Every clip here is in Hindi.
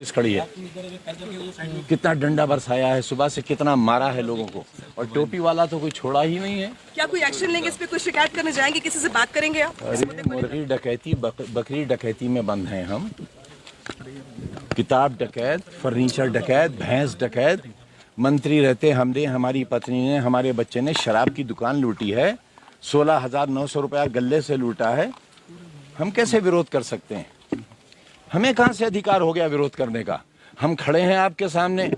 खड़ी है, कितना डंडा बरसाया है, सुबह से कितना मारा है लोगों को, और टोपी वाला तो कोई छोड़ा ही नहीं है। क्या कोई एक्शन लेंगे इस पे? कोई शिकायत करने जाएंगे, किसी से बात करेंगे आप? अरे मुर्गी डकैती बकरी डकैती में बंद हैं हम। किताब डकैत, फर्नीचर डकैत, भैंस डकैत। मंत्री रहते हमने, हमारी पत्नी ने, हमारे बच्चे ने शराब की दुकान लूटी है, 16,900 रुपया गले से लूटा है। हम कैसे विरोध कर सकते हैं? हमें कहाँ से अधिकार हो गया विरोध करने का? हम खड़े हैं आपके सामने,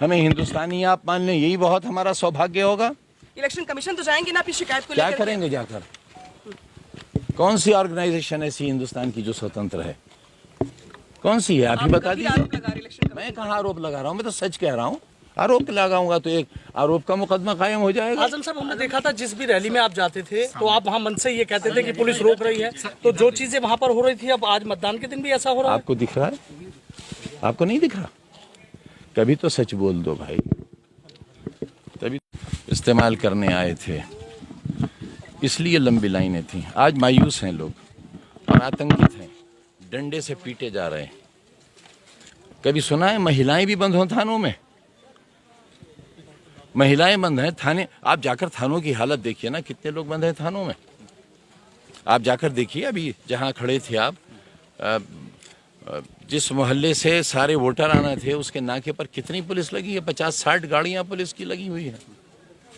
हमें हिंदुस्तानी आप मान लें, यही बहुत हमारा सौभाग्य होगा। इलेक्शन कमीशन तो जाएंगे ना अपनी शिकायत को क्या लेकर? करेंगे जाकर? कौन सी ऑर्गेनाइजेशन ऐसी हिंदुस्तान की जो स्वतंत्र है? कौन सी है? आप ही बता दीजिए। मैं कहाँ आरोप लगा रहा हूँ, मैं तो सच कह रहा हूँ। आरोप लगाऊंगा तो एक आरोप का मुकदमा कायम हो जाएगा। आजम साहब, हमने देखा था जिस भी रैली में आप जाते थे तो आप वहाँ मन से ये कहते थे कि पुलिस रोक रही है, तो जो चीजें वहाँ पर हो रही थी अब आज मतदान के दिन भी ऐसा हो रहा है। आपको दिख रहा है? आपको नहीं दिख रहा? कभी तो सच बोल दो भाई। तभी इस्तेमाल करने आए थे, इसलिए लंबी लाइनें थी। आज मायूस हैं लोग और आतंकित हैं, डंडे से पीटे जा रहे हैं। कभी सुना है महिलाएं भी बंद हों थानों में? महिलाएं बंद हैं थाने। आप जाकर थानों की हालत देखिए ना, कितने लोग बंद हैं थानों में। आप जाकर देखिए, अभी जहां खड़े थे आप, जिस मोहल्ले से सारे वोटर आना थे उसके नाके पर कितनी पुलिस लगी है? 50-60 गाड़ियां पुलिस की लगी हुई है।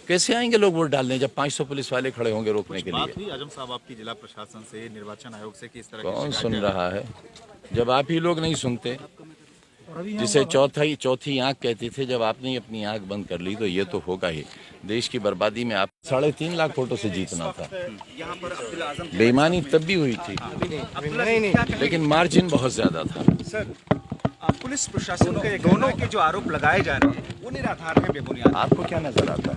कैसे आएंगे लोग वोट डालने जब 500 पुलिस वाले खड़े होंगे रोकने के लिए? बात हुई आजम साहब आपकी जिला प्रशासन से, निर्वाचन आयोग से, किस तरह कौन सुन रहा है जब आप ही लोग नहीं सुनते? जिसे चौथी आंख कहते थे, जब आपने ही अपनी आंख बंद कर ली तो ये तो होगा ही। देश की बर्बादी में आप 3.5 लाख वोटों से जीतना था। बेईमानी तब भी हुई थी, लेकिन मार्जिन बहुत ज्यादा था। सर, पुलिस प्रशासन के दोनों के जो आरोप लगाए जा रहे हैं वो निराधार है, बेबुनियाद। आपको क्या नजर आता है?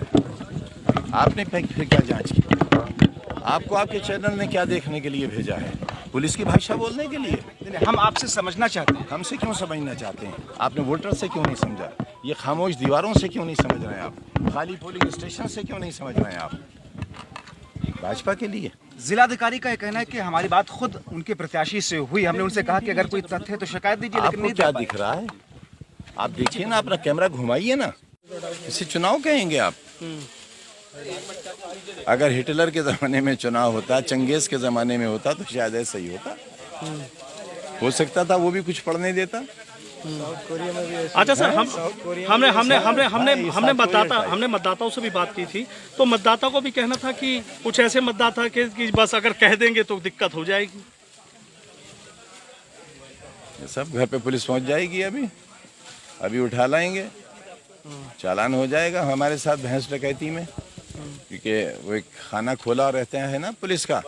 आपने फिर क्या जांच की? आपको आपके चैनल ने क्या देखने के लिए भेजा है? पुलिस की भाषा बोलने के लिए? हम आपसे समझना चाहते हैं। हमसे क्यों समझना चाहते हैं? आपने वोटर से क्यों नहीं समझा? ये खामोश दीवारों से क्यों नहीं समझ रहे हैं आप? खाली पोलिंग स्टेशन से क्यों नहीं समझ रहे हैं आप? भाजपा के लिए जिलाधिकारी का ये कहना है कि हमारी बात खुद उनके प्रत्याशी से हुई, हमने उनसे कहा कि अगर कोई तथ्य है तो शिकायत दीजिए, लेकिन आपको नहीं क्या दिख रहा है? आप देखिए ना, अपना कैमरा घुमाइए ना। इसे चुनाव कहेंगे आप? अगर हिटलर के जमाने में चुनाव होता, चंगेज के जमाने में होता तो शायद ऐसा ही होता। हो सकता था वो भी कुछ पढ़ने देता। अच्छा सर, हमने मतदाताओं से भी बात की थी, तो मतदाता को भी कहना था कि कुछ ऐसे मतदाता कि बस अगर कह देंगे तो दिक्कत हो जाएगी। ये सब घर पे पुलिस पहुंच जाएगी, अभी उठा लाएंगे, चालान हो जाएगा। हमारे साथ भैंस डकैती में, क्योंकि वो एक खाना खोला रहते हैं ना पुलिस का,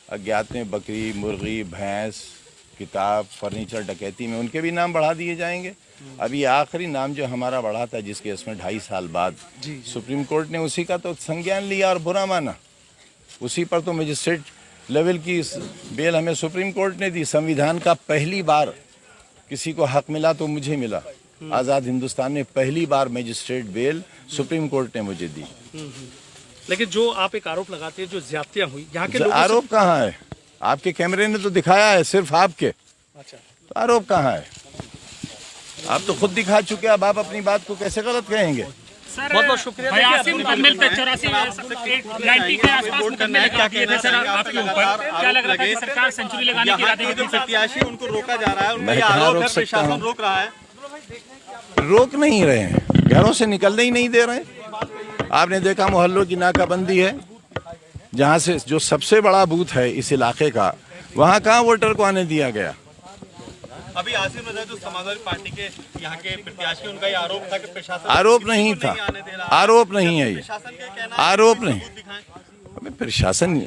अज्ञात में बकरी, मुर्गी, भैंस, किताब, फर्नीचर डकैती में उनके भी नाम बढ़ा दिए जाएंगे। अभी आखिरी नाम जो हमारा बढ़ा था, जिसके इसमें 2.5 साल बाद सुप्रीम कोर्ट ने उसी का तो संज्ञान लिया और बुरा माना। उसी पर तो मजिस्ट्रेट लेवल की बेल हमें सुप्रीम कोर्ट ने दी। संविधान का पहली बार किसी को हक मिला तो मुझे मिला। आज़ाद हिंदुस्तान में पहली बार मजिस्ट्रेट बेल सुप्रीम कोर्ट ने मुझे दी। लेकिन जो आप एक आरोप लगाते हैं, जो ज्यादतियां हुई यहाँ के आरोप कहाँ है? आपके कैमरे ने तो दिखाया है, सिर्फ आपके। अच्छा, तो आरोप कहाँ है? आप तो खुद दिखा चुके, अब आप अपनी बात को कैसे गलत कहेंगे? बहुत बहुत शुक्रिया। 82 मुकम्मल पे 84 के आसपास मुकम्मल क्या किए थे सर आपके ऊपर? क्या लग रहा था कि सरकार सेंचुरी लगाने के इरादे में थी? प्रत्याशी उनको रोका जा रहा है, मैं कहाँ रोक सकता हूँ? रोक रहा है। रोक नहीं रहे हैं, घरों से निकलने ही नहीं दे रहे। आपने देखा मोहल्लों की नाकाबंदी है, जहाँ से जो सबसे बड़ा बूथ है इस इलाके का, वहाँ कहाँ वोटर को आने दिया गया? अभी आसिम रजा जो समाजवादी पार्टी के यहाँ के प्रत्याशी, उनका ये आरोप था कि प्रशासन आरोप नहीं था, आरोप नहीं है ये, आरोप नहीं। प्रशासन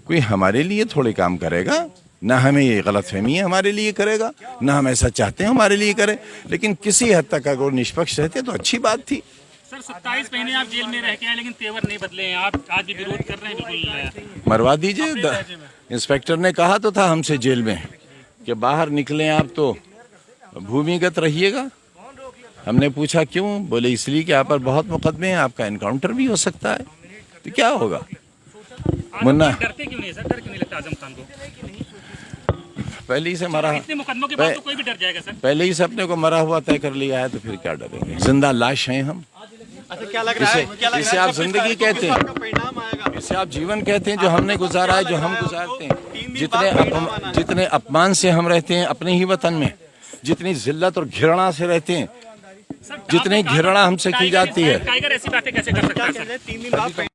कोई हमारे लिए थोड़े काम करेगा ना, हमें ये गलतफहमी है हमारे लिए करेगा, ना हम ऐसा चाहते हैं हमारे लिए करे। लेकिन किसी हद तक अगर निष्पक्ष रहते तो अच्छी बात थी। सर 27 महीने आप जेल में रह के आए, लेकिन तेवर नहीं बदले हैं, आप आज भी विरोध कर रहे हैं। बिल्कुल मरवा दीजिए। इंस्पेक्टर ने कहा तो था हमसे जेल में कि बाहर निकलें आप तो भूमिगत रहिएगा। हमने पूछा क्यों? बोले इसलिए कि आप पर बहुत मुकदमे हैं, आपका एनकाउंटर भी हो सकता है। तो क्या होगा? मुन्ना डरते क्यों नहीं सर? डर क्यों नहीं लगता आजम खान को? पहले ही से मरा, इतने मुकदमों के बाद तो कोई भी डर जाएगा सर। पहले ही से अपने को मरा हुआ तय कर लिया है, तो फिर क्या डरेंगे? जिंदा लाश हैं हम। अच्छा, क्या लग रहा है, इसे आप जिंदगी कहते हैं, परिणाम आएगा? इसे आप जीवन कहते हैं, जो हमने गुजारा है, जो हम गुजारते हैं। जितने अपमान से हम रहते हैं अपने ही वतन में, जितनी जिल्लत और घृणा से रहते हैं, जितनी घृणा हमसे की जाती है। टाइगर ऐसी बातें कैसे कर सकता है सर? 3 दिन बाद